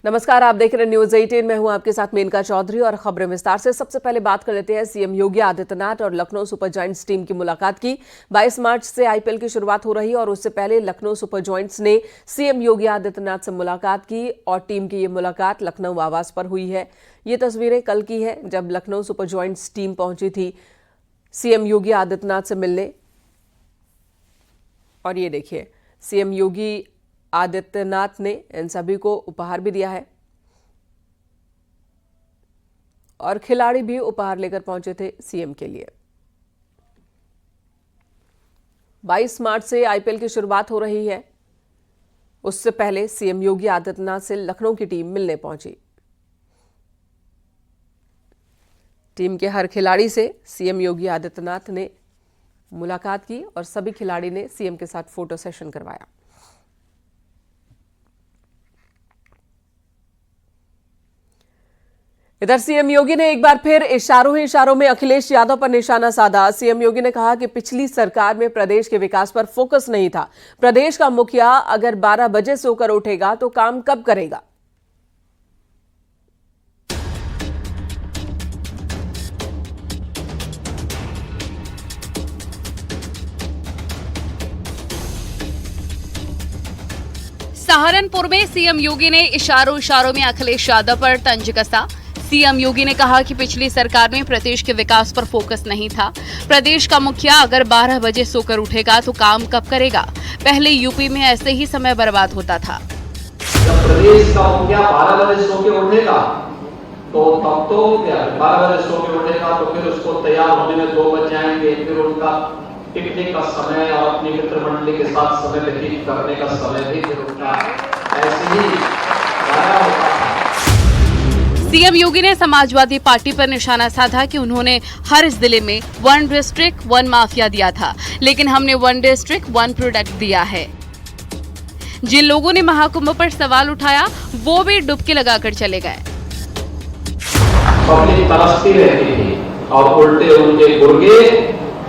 नमस्कार, आप देख रहे हैं न्यूज 18। मैं हूं आपके साथ मेनका चौधरी और खबरें विस्तार से। सबसे पहले बात कर लेते हैं सीएम योगी आदित्यनाथ और लखनऊ सुपर जायंट्स टीम की मुलाकात की। 22 मार्च से आईपीएल की शुरुआत हो रही है और उससे पहले लखनऊ सुपर जायंट्स ने सीएम योगी आदित्यनाथ से मुलाकात की और टीम की ये मुलाकात लखनऊ आवास पर हुई है। ये तस्वीरें कल की है जब लखनऊ सुपर जायंट्स टीम पहुंची थी सीएम योगी आदित्यनाथ से मिलने। और ये देखिए, सीएम योगी आदित्यनाथ ने इन सभी को उपहार भी दिया है और खिलाड़ी भी उपहार लेकर पहुंचे थे सीएम के लिए। 22 मार्च से आईपीएल की शुरुआत हो रही है, उससे पहले सीएम योगी आदित्यनाथ से लखनऊ की टीम मिलने पहुंची। टीम के हर खिलाड़ी से सीएम योगी आदित्यनाथ ने मुलाकात की और सभी खिलाड़ी ने सीएम के साथ फोटो सेशन करवाया। इधर सीएम योगी ने एक बार फिर इशारों ही इशारों में अखिलेश यादव पर निशाना साधा। सीएम योगी ने कहा कि पिछली सरकार में प्रदेश के विकास पर फोकस नहीं था। प्रदेश का मुखिया अगर 12 बजे सोकर उठेगा तो काम कब करेगा। सहारनपुर में सीएम योगी ने इशारों इशारों में अखिलेश यादव पर तंज कसा। सीएम योगी ने कहा कि पिछली सरकार में प्रदेश के विकास पर फोकस नहीं था। प्रदेश का मुखिया अगर 12 बजे सोकर उठेगा तो काम कब करेगा। पहले यूपी में ऐसे ही समय बर्बाद होता था। जब प्रदेश का मुखिया 12 बजे सो के उठेगा तो तब तो 12 बजे सो के उठेगा तो फिर उसको तैयार होने में 2 बज जाएंगे। फिर उनका पिकनिक का समय और अपनी मित्र मंडली के साथ समय व्यतीत करने का समय भी फिर उनका ऐसे ही गाया होता था। सीएम योगी ने समाजवादी पार्टी पर निशाना साधा कि उन्होंने हर जिले में 1 डिस्ट्रिक्ट 1 माफिया दिया था, लेकिन हमने 1 डिस्ट्रिक्ट 1 प्रोडक्ट दिया है। जिन लोगों ने महाकुंभ पर सवाल उठाया वो भी डुबकी लगाकर चले गए। पब्लिक तरसती रहती थी और उल्टे उनके गुर्गे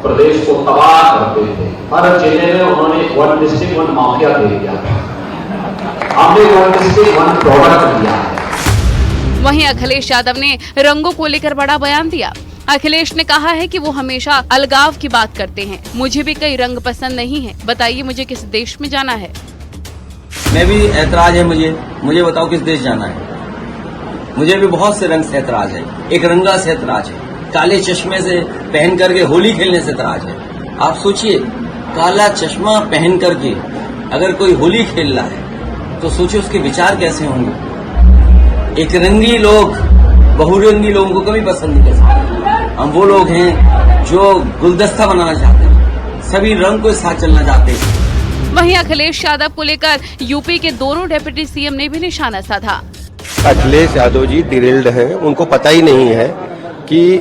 प्रदेश को तबाह करते थे। हर जिले में उन्होंने 1 डिस्ट्रिक्ट 1 माफिया दे दिया। हमने 1 डिस्ट्रिक्ट 1 प्रोडक्ट दिया है। वहीं अखिलेश यादव ने रंगों को लेकर बड़ा बयान दिया। अखिलेश ने कहा है कि वो हमेशा अलगाव की बात करते हैं। मुझे भी कई रंग पसंद नहीं है, बताइए मुझे किस देश में जाना है। मैं भी ऐतराज है मुझे बताओ किस देश जाना है। मुझे भी बहुत से रंग से ऐतराज है। एक रंगा से ऐतराज है, काले चश्मे से पहन करके होली खेलने से ऐतराज है। आप सोचिए, काला चश्मा पहन करके अगर कोई होली खेल रहा है तो सोचिए उसके विचार कैसे होंगे। एक रंगी लोग बहुरंगी लोगों को कभी पसंद नहीं कर सकते। हम वो लोग हैं जो गुलदस्ता बनाना चाहते हैं, सभी रंग को साथ चलना चाहते हैं। वहीं अखिलेश यादव को लेकर यूपी के दोनों डिप्टी सीएम ने भी निशाना साधा। अखिलेश यादव जी डिरेल्ड हैं, उनको पता ही नहीं है कि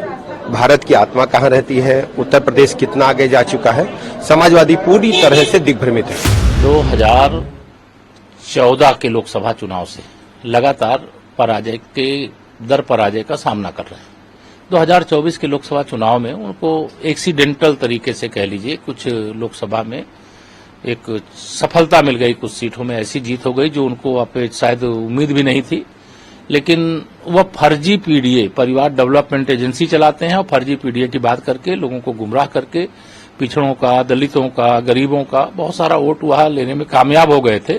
भारत की आत्मा कहाँ रहती है, उत्तर प्रदेश कितना आगे जा चुका है। समाजवादी पूरी तरह से दिग्भ्रमित है। 2014 के लोकसभा चुनाव से लगातार पराजय का सामना कर रहे हैं। 2024 के लोकसभा चुनाव में उनको एक्सीडेंटल तरीके से कह लीजिए कुछ लोकसभा में एक सफलता मिल गई, कुछ सीटों में ऐसी जीत हो गई जो उनको शायद उम्मीद भी नहीं थी। लेकिन वह फर्जी पीडीए परिवार डेवलपमेंट एजेंसी चलाते हैं और फर्जी पीडीए की बात करके लोगों को गुमराह करके पिछड़ों का, दलितों का, गरीबों का बहुत सारा वोट वहां लेने में कामयाब हो गए थे,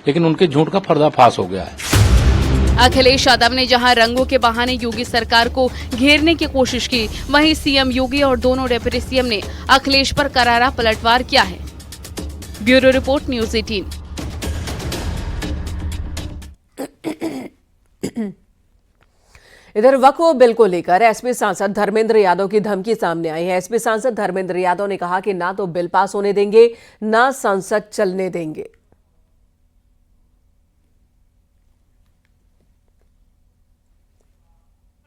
लेकिन उनके झूठ का पर्दाफाश हो गया है। अखिलेश यादव ने जहां रंगों के बहाने योगी सरकार को घेरने की कोशिश की, वहीं सीएम योगी और दोनों डिप्टी सीएम ने अखिलेश पर करारा पलटवार किया है। Bureau report, news 18। इधर वक्फ बिल को लेकर एसपी सांसद धर्मेंद्र यादव की धमकी सामने आई है। एसपी सांसद धर्मेंद्र यादव ने कहा कि ना तो बिल पास होने देंगे, ना संसद चलने देंगे।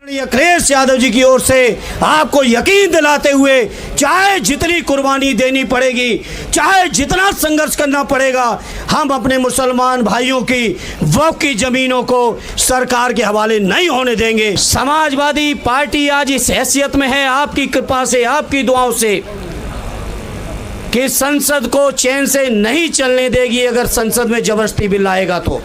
अखिलेश यादव जी की ओर से आपको यकीन दिलाते हुए, चाहे जितनी कुर्बानी देनी पड़ेगी, चाहे जितना संघर्ष करना पड़ेगा, हम अपने मुसलमान भाइयों की वक्फ की जमीनों को सरकार के हवाले नहीं होने देंगे। समाजवादी पार्टी आज इस हैसियत में है आपकी कृपा से, आपकी दुआओं से, कि संसद को चैन से नहीं चलने देगी। अगर संसद में जबरदस्ती बिल आएगा तो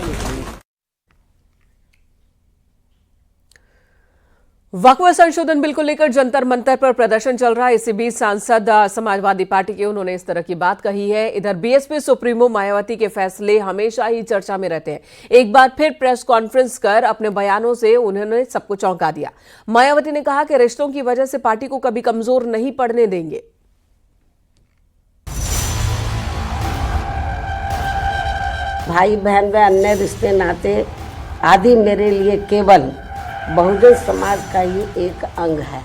वक्फ संशोधन बिल को लेकर जंतर मंतर पर प्रदर्शन चल रहा है। इसी बीच सांसद समाजवादी पार्टी के उन्होंने इस तरह की बात कही है। इधर बीएसपी सुप्रीमो मायावती के फैसले हमेशा ही चर्चा में रहते हैं। एक बार फिर प्रेस कॉन्फ्रेंस कर अपने बयानों से उन्होंने सबको चौंका दिया। मायावती ने कहा कि रिश्तों की वजह से पार्टी को कभी कमजोर नहीं पड़ने देंगे। भाई बहन व अन्य रिश्ते नाते आदि मेरे लिए केवल बहुजन समाज का ही एक अंग है।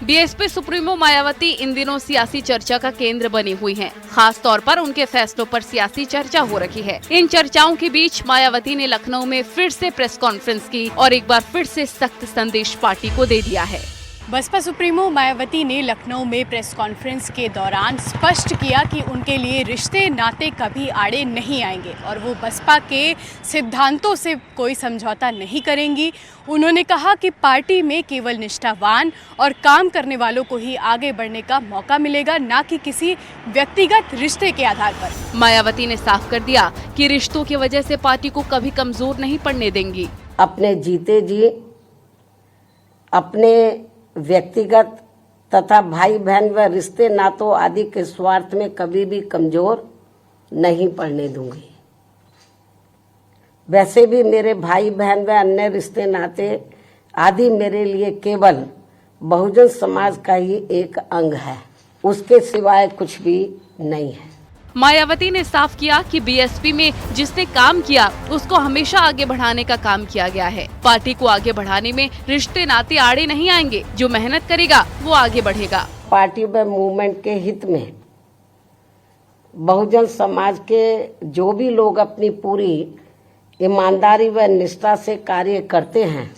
बीएसपी सुप्रीमो मायावती इन दिनों सियासी चर्चा का केंद्र बनी हुई हैं। खास तौर पर उनके फैसलों पर सियासी चर्चा हो रही है। इन चर्चाओं के बीच मायावती ने लखनऊ में फिर से प्रेस कॉन्फ्रेंस की और एक बार फिर से सख्त संदेश पार्टी को दे दिया है। बसपा सुप्रीमो मायावती ने लखनऊ में प्रेस कॉन्फ्रेंस के दौरान स्पष्ट किया कि उनके लिए रिश्ते नाते कभी आड़े नहीं आएंगे और वो बसपा के सिद्धांतों से कोई समझौता नहीं करेंगी। उन्होंने कहा कि पार्टी में केवल निष्ठावान और काम करने वालों को ही आगे बढ़ने का मौका मिलेगा, ना कि किसी व्यक्तिगत रिश्ते के आधार पर। मायावती ने साफ कर दिया कि रिश्तों की वजह से पार्टी को कभी कमजोर नहीं पड़ने देंगी। अपने जीते जी अपने व्यक्तिगत तथा भाई बहन व रिश्ते नातों आदि के स्वार्थ में कभी भी कमजोर नहीं पड़ने दूंगी। वैसे भी मेरे भाई बहन व अन्य रिश्ते नाते आदि मेरे लिए केवल बहुजन समाज का ही एक अंग है, उसके सिवाय कुछ भी नहीं है। मायावती ने साफ किया कि बीएसपी में जिसने काम किया उसको हमेशा आगे बढ़ाने का काम किया गया है। पार्टी को आगे बढ़ाने में रिश्ते नाते आड़े नहीं आएंगे। जो मेहनत करेगा वो आगे बढ़ेगा। पार्टी व मूवमेंट के हित में बहुजन समाज के जो भी लोग अपनी पूरी ईमानदारी व निष्ठा से कार्य करते हैं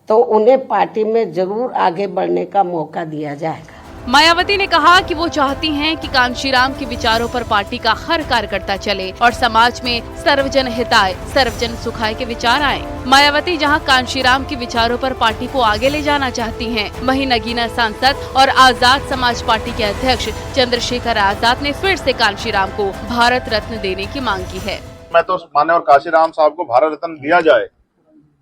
तो उन्हें पार्टी में जरूर आगे बढ़ने का मौका दिया जाएगा। मायावती ने कहा कि वो चाहती हैं कि कांशीराम के विचारों पर पार्टी का हर कार्यकर्ता चले और समाज में सर्वजन हिताय सर्वजन सुखाय के विचार आए। मायावती जहां कांशीराम के विचारों पर पार्टी को आगे ले जाना चाहती हैं, वहीं नगीना सांसद और आजाद समाज पार्टी के अध्यक्ष चंद्रशेखर आजाद ने फिर से कांशीराम को भारत रत्न देने की मांग की है। मैं तो माननीय कांशीराम साहब को भारत रत्न दिया जाए,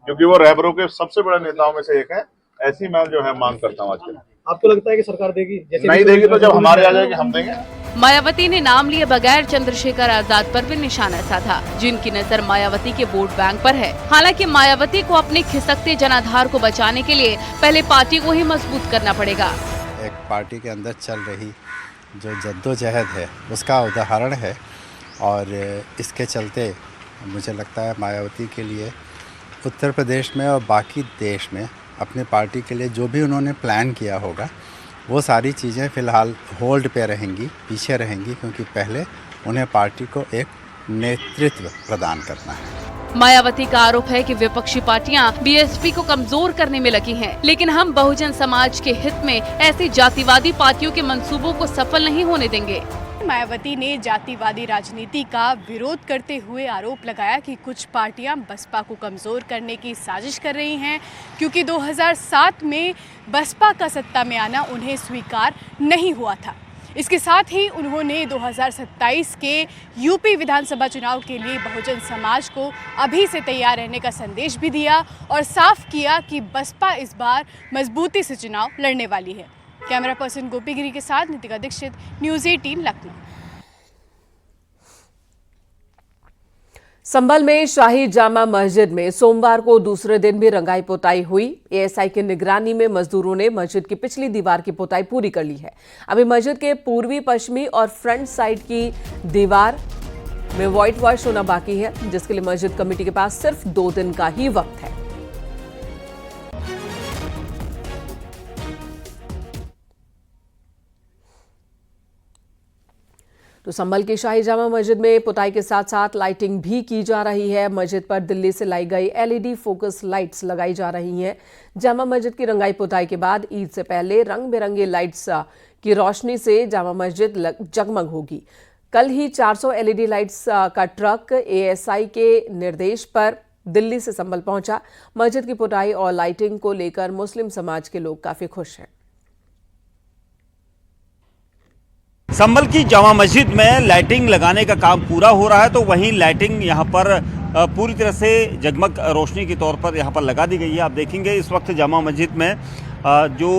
क्योंकि वो रहबरों के सबसे बड़े नेताओं में से एक है। ऐसी मैं जो है मांग करता हूँ। आज के आपको लगता है कि सरकार देगी? जैसे नहीं देगी तो जब हमारे आ जाएगी हम देंगे। मायावती ने नाम लिए बगैर चंद्रशेखर आजाद पर भी निशाना साधा, जिनकी नजर मायावती के वोट बैंक पर है। हालांकि मायावती को अपने खिसकते जनाधार को बचाने के लिए पहले पार्टी को ही मजबूत करना पड़ेगा। एक पार्टी के अंदर चल रही जो जद्दोजहद है उसका उदाहरण है और इसके चलते मुझे लगता है मायावती के लिए उत्तर प्रदेश में और बाकी देश में अपनी पार्टी के लिए जो भी उन्होंने प्लान किया होगा वो सारी चीज़ें फ़िलहाल होल्ड पे रहेंगी, पीछे रहेंगी, क्योंकि पहले उन्हें पार्टी को एक नेतृत्व प्रदान करना है। मायावती का आरोप है कि विपक्षी पार्टियां बीएसपी को कमजोर करने में लगी हैं, लेकिन हम बहुजन समाज के हित में ऐसी जातिवादी पार्टियों के मंसूबों को सफल नहीं होने देंगे। मायावती ने जातिवादी राजनीति का विरोध करते हुए आरोप लगाया कि कुछ पार्टियां बसपा को कमजोर करने की साजिश कर रही हैं, क्योंकि 2007 में बसपा का सत्ता में आना उन्हें स्वीकार नहीं हुआ था। इसके साथ ही उन्होंने 2027 के यूपी विधानसभा चुनाव के लिए बहुजन समाज को अभी से तैयार रहने का संदेश भी दिया और साफ किया कि बसपा इस बार मजबूती से चुनाव लड़ने वाली है। कैमरा पर्सन गोपी गिरी के साथ नितिका दीक्षित, न्यूज़ 18 लखनऊ। संभल में शाही जामा मस्जिद में सोमवार को दूसरे दिन भी रंगाई पोताई हुई। एएसआई की निगरानी में मजदूरों ने मस्जिद की पिछली दीवार की पोताई पूरी कर ली है। अभी मस्जिद के पूर्वी, पश्चिमी और फ्रंट साइड की दीवार में व्हाइट वॉश होना बाकी है, जिसके लिए मस्जिद कमेटी के पास सिर्फ 2 दिन का ही वक्त है। तो संभल की शाही जामा मस्जिद में पुताई के साथ साथ लाइटिंग भी की जा रही है। मस्जिद पर दिल्ली से लाई गई एलईडी फोकस लाइट्स लगाई जा रही हैं। जामा मस्जिद की रंगाई पुताई के बाद ईद से पहले रंग बिरंगे लाइट्स की रोशनी से जामा मस्जिद जगमग होगी। कल ही 400 एलईडी लाइट्स का ट्रक एएसआई के निर्देश पर दिल्ली से संभल पहुंचा। मस्जिद की पुताई और लाइटिंग को लेकर मुस्लिम समाज के लोग काफी खुश हैं। संभल की जामा मस्जिद में लाइटिंग लगाने का काम पूरा हो रहा है, तो वहीं लाइटिंग यहाँ पर पूरी तरह से जगमग रोशनी के तौर पर यहाँ पर लगा दी गई है। आप देखेंगे इस वक्त जामा मस्जिद में जो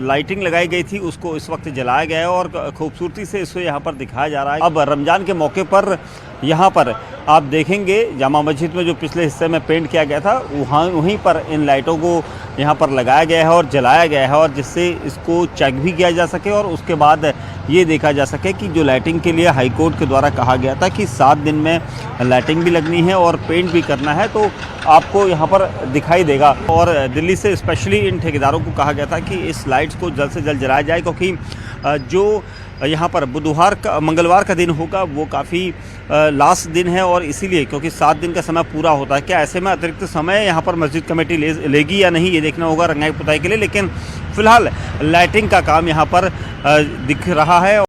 लाइटिंग लगाई गई थी उसको इस वक्त जलाया गया है और खूबसूरती से इसको यहाँ पर दिखाया जा रहा है। अब रमज़ान के मौके पर यहाँ पर आप देखेंगे जामा मस्जिद में जो पिछले हिस्से में पेंट किया गया था वहीं पर इन लाइटों को यहाँ पर लगाया गया है और जलाया गया है, और जिससे इसको चेक भी किया जा सके और उसके बाद ये देखा जा सके कि जो लाइटिंग के लिए हाई कोर्ट के द्वारा कहा गया था कि 7 दिन में लाइटिंग भी लगनी है और पेंट भी करना है, तो आपको यहाँ पर दिखाई देगा। और दिल्ली से स्पेशली इन ठेकेदारों को कहा गया था कि इस लाइट्स को जल्द से जल्द जलाया जाए, क्योंकि जो यहाँ पर मंगलवार का दिन होगा वो काफ़ी लास्ट दिन है, और इसीलिए क्योंकि 7 दिन का समय पूरा होता है। क्या ऐसे में अतिरिक्त समय यहाँ पर मस्जिद कमेटी लेगी या नहीं, ये देखना होगा रंगाई पुताई के लिए। लेकिन फिलहाल लाइटिंग का काम यहाँ पर दिख रहा है।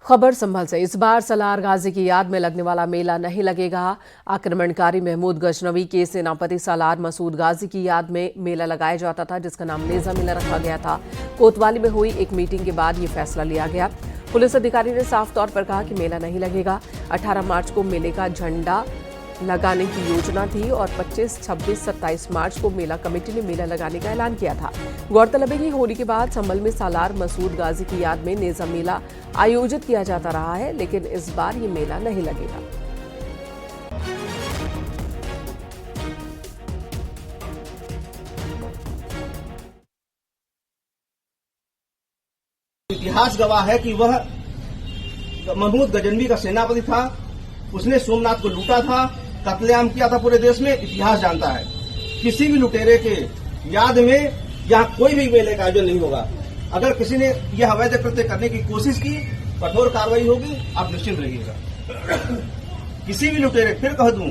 खबर संभल से, इस बार सलार गाजी की याद में लगने वाला मेला नहीं लगेगा। आक्रमणकारी महमूद गजनवी के सेनापति सालार मसूद गाजी की याद में मेला लगाया जाता था, जिसका नाम नेजा मेला रखा गया था। कोतवाली में हुई एक मीटिंग के बाद ये फैसला लिया गया। पुलिस अधिकारी ने साफ तौर पर कहा कि मेला नहीं लगेगा। 18 मार्च को मेले का झंडा लगाने की योजना थी और 25, 26, 27 मार्च को मेला कमेटी ने मेला लगाने का ऐलान किया था। गौरतलब है कि होली के बाद संभल में सालार मसूद गाजी की याद में नेजा मेला आयोजित किया जाता रहा है, लेकिन इस बार ये मेला नहीं लगेगा। इतिहास गवाह है कि वह महमूद गजनवी का सेनापति था। उसने सोमनाथ को लूटा था, कत्लेआम किया था पूरे देश में, इतिहास जानता है। किसी भी लुटेरे के याद में यहाँ कोई भी मेले का आयोजन नहीं होगा। अगर किसी ने यह अवैध कृत्य करने की कोशिश की, कठोर कार्रवाई होगी, आप निश्चिंत रहिएगा। किसी भी लुटेरे, फिर कह दूं,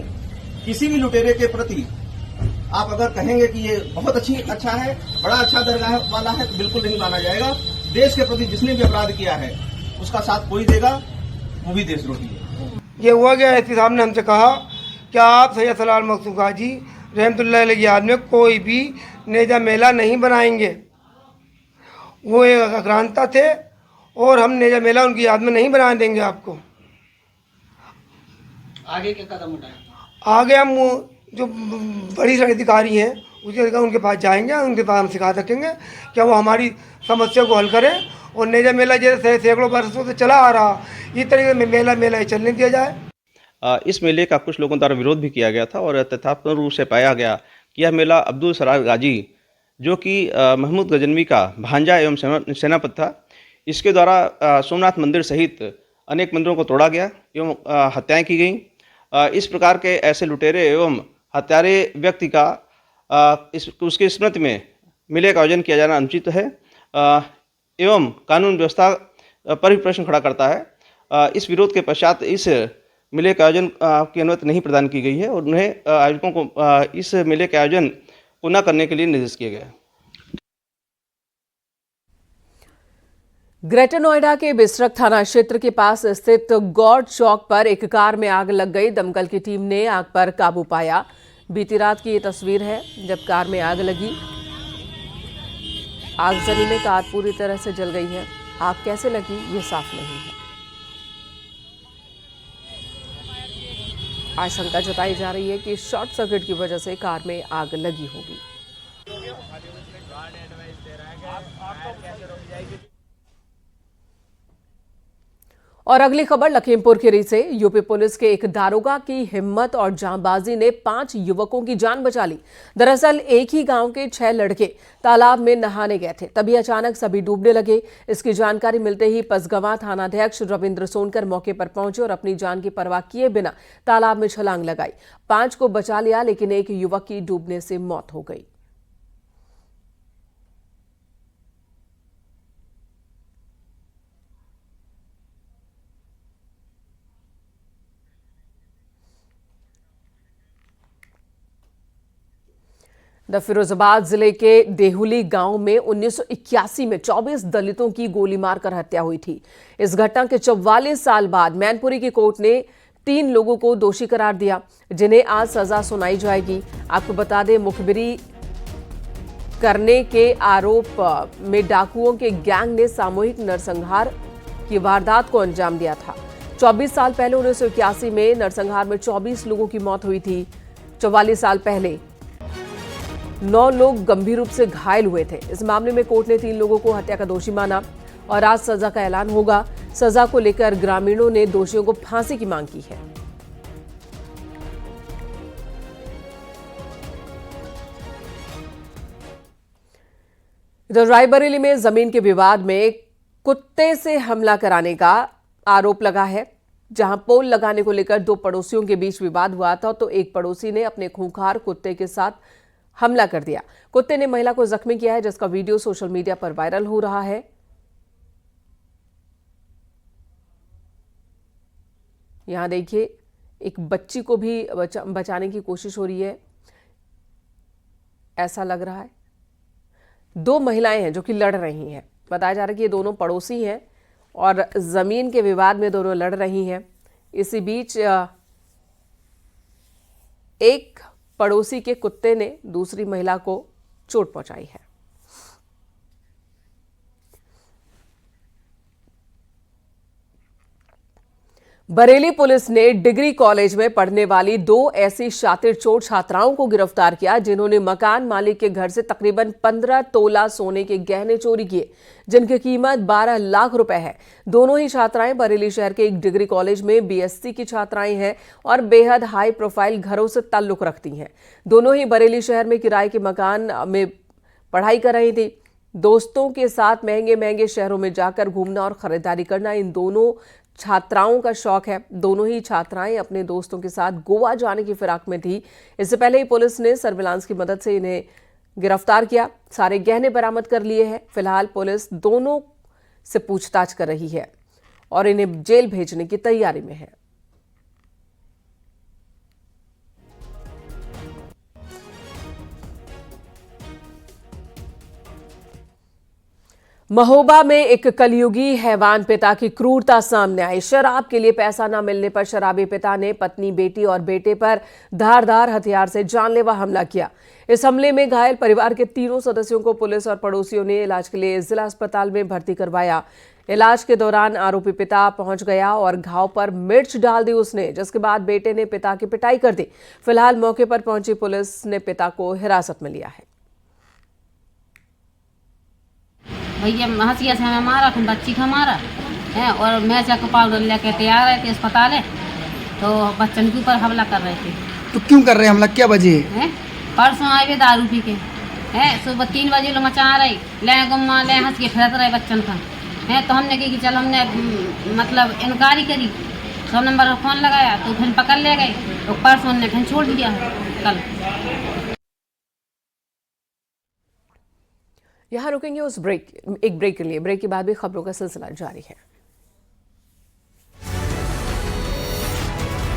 किसी भी लुटेरे के प्रति आप अगर कहेंगे कि ये बहुत अच्छा है, बड़ा अच्छा दरगाह वाला है, तो बिल्कुल नहीं माना जाएगा। देश के प्रति जिसने भी अपराध किया है उसका साथ कोई देगा, वो भी देशद्रोही है। ये हुआ गया एसपी साहब ने हमसे कहा कि आप सैयद सलार मसूद गाजी रहमतुल्लाह अलैह की याद में कोई भी नेजा मेला नहीं बनाएंगे। वो एक अक्रांता थे और हम नेजा मेला उनकी याद में नहीं बनाने देंगे आपको। आगे क्या कदम उठाएं? आगे हम जो बड़ी अधिकारी हैं उनके पास जाएंगे, उनके पास हम सिखा सकेंगे क्या वो हमारी समस्या को हल करें, और नेजा मेला जैसे सैकड़ों वर्षों से चला आ रहा, इस तरीके से मेला चलने दिया जाए। इस मेले का कुछ लोगों द्वारा विरोध भी किया गया था और तथ्यात्मक रूप से पाया गया कि यह मेला अब्दुल सलार गाजी, जो कि महमूद गजनवी का भांजा एवं सेनापति था, इसके द्वारा सोमनाथ मंदिर सहित अनेक मंदिरों को तोड़ा गया एवं हत्याएं की गईं। इस प्रकार के ऐसे लुटेरे एवं हत्यारे व्यक्ति का उसकी स्मृति में मेले का आयोजन किया जाना अनुचित है एवं कानून व्यवस्था पर भी प्रश्न खड़ा करता है। इस विरोध के पश्चात इस मेले के आयोजन की अनुमति नहीं प्रदान की गई है और उन्हें आयोजकों को इस मेले के आयोजन को न करने के लिए निर्देश किया गया है। ग्रेटर नोएडा के बिसरख थाना क्षेत्र के पास स्थित गौड़ चौक पर एक कार में आग लग गई। दमकल की टीम ने आग पर काबू पाया। बीती रात की ये तस्वीर है जब कार में आग लगी। आगजनी में कार पूरी तरह से जल गई है। आग कैसे लगी ये साफ नहीं है। आशंका जताई जा रही है कि शॉर्ट सर्किट की वजह से कार में आग लगी होगी। और अगली खबर लखीमपुर खीरी से। यूपी पुलिस के एक दारोगा की हिम्मत और जांबाजी ने 5 युवकों की जान बचा ली। दरअसल एक ही गांव के 6 लड़के तालाब में नहाने गए थे, तभी अचानक सभी डूबने लगे। इसकी जानकारी मिलते ही पसगवां थानाध्यक्ष रविंद्र सोनकर मौके पर पहुंचे और अपनी जान की परवाह किए बिना तालाब में छलांग लगाई। 5 को बचा लिया, लेकिन एक युवक की डूबने से मौत हो गई। फिरोजाबाद जिले के देहुली गांव में 1981 में 24 दलितों की गोली मारकर हत्या हुई थी। इस घटना के 44 साल बाद मैनपुरी की कोर्ट ने 3 लोगों को दोषी करार दिया, जिन्हें आज सजा सुनाई जाएगी। आपको बता दें, मुखबिरी करने के आरोप में डाकुओं के गैंग ने सामूहिक नरसंहार की वारदात को अंजाम दिया था। 24 साल पहले 1981 में नरसंहार में 24 लोगों की मौत हुई थी। 44 साल पहले 9 लोग गंभीर रूप से घायल हुए थे। इस मामले में कोर्ट ने 3 लोगों को हत्या का दोषी माना और आज सजा का ऐलान होगा। सजा को लेकर ग्रामीणों ने दोषियों को फांसी की मांग की है। इधर रायबरेली में जमीन के विवाद में कुत्ते से हमला कराने का आरोप लगा है। जहां पोल लगाने को लेकर 2 पड़ोसियों के बीच विवाद हुआ था तो एक पड़ोसी ने अपने खूंखार कुत्ते के साथ हमला कर दिया। कुत्ते ने महिला को जख्मी किया है, जिसका वीडियो सोशल मीडिया पर वायरल हो रहा है। यहां देखिए, एक बच्ची को भी बचाने की कोशिश हो रही है, ऐसा लग रहा है। 2 महिलाएं हैं जो कि लड़ रही हैं। बताया जा रहा है कि ये दोनों पड़ोसी हैं और जमीन के विवाद में दोनों लड़ रही हैं। इसी बीच एक पड़ोसी के कुत्ते ने दूसरी महिला को चोट पहुंचाई है। बरेली पुलिस ने डिग्री कॉलेज में पढ़ने वाली 2 ऐसी शातिर चोर छात्राओं को गिरफ्तार किया जिन्होंने मकान मालिक के घर से तकरीबन 15 तोला सोने के गहने चोरी किए, जिनकी कीमत 12 लाख रुपए है। दोनों ही छात्राएं बरेली शहर के एक डिग्री कॉलेज में बीएससी की छात्राएं हैं और बेहद हाई प्रोफाइल घरों से ताल्लुक रखती हैं। दोनों ही बरेली शहर में किराए के मकान में पढ़ाई कर रही थी। दोस्तों के साथ महंगे महंगे शहरों में जाकर घूमना और खरीदारी करना इन दोनों छात्राओं का शौक है। दोनों ही छात्राएं अपने दोस्तों के साथ गोवा जाने की फिराक में थी। इससे पहले ही पुलिस ने सर्विलांस की मदद से इन्हें गिरफ्तार किया। सारे गहने बरामद कर लिए हैं। फिलहाल पुलिस दोनों से पूछताछ कर रही है और इन्हें जेल भेजने की तैयारी में है। महोबा में एक कलयुगी हैवान पिता की क्रूरता सामने आई। शराब के लिए पैसा न मिलने पर शराबी पिता ने पत्नी, बेटी और बेटे पर धारदार हथियार से जानलेवा हमला किया। इस हमले में घायल परिवार के 3 सदस्यों को पुलिस और पड़ोसियों ने इलाज के लिए जिला अस्पताल में भर्ती करवाया। इलाज के दौरान आरोपी पिता पहुंच गया और घाव पर मिर्च डाल दी उसने, जिसके बाद बेटे ने पिता की पिटाई कर दी। फिलहाल मौके पर पहुंची पुलिस ने पिता को हिरासत में लिया है। भैया हंसिया से हमें मारा, फिर बच्ची को मारा है और मैं जाकर पाउडर लेके तैयार रहे थे अस्पताल है, तो बच्चन के ऊपर हमला कर रहे थे। तो क्यों कर रहे हैं हमला, क्या वजह है? परसों आए थे दारू पी के है, सुबह 3 बजे लोग मचा रहे ले गुम्मा ले हंस के फिरत रहे बच्चन का है। तो हमने कही कि चल, हमने मतलब इनकारी करी, 100 नंबर का फोन लगाया तो फिर पकड़ ले गए। तो परसों ने फिर छोड़ दिया कल। यहां रुकेंगे एक ब्रेक के लिए। ब्रेक के बाद भी खबरों का सिलसिला जारी है।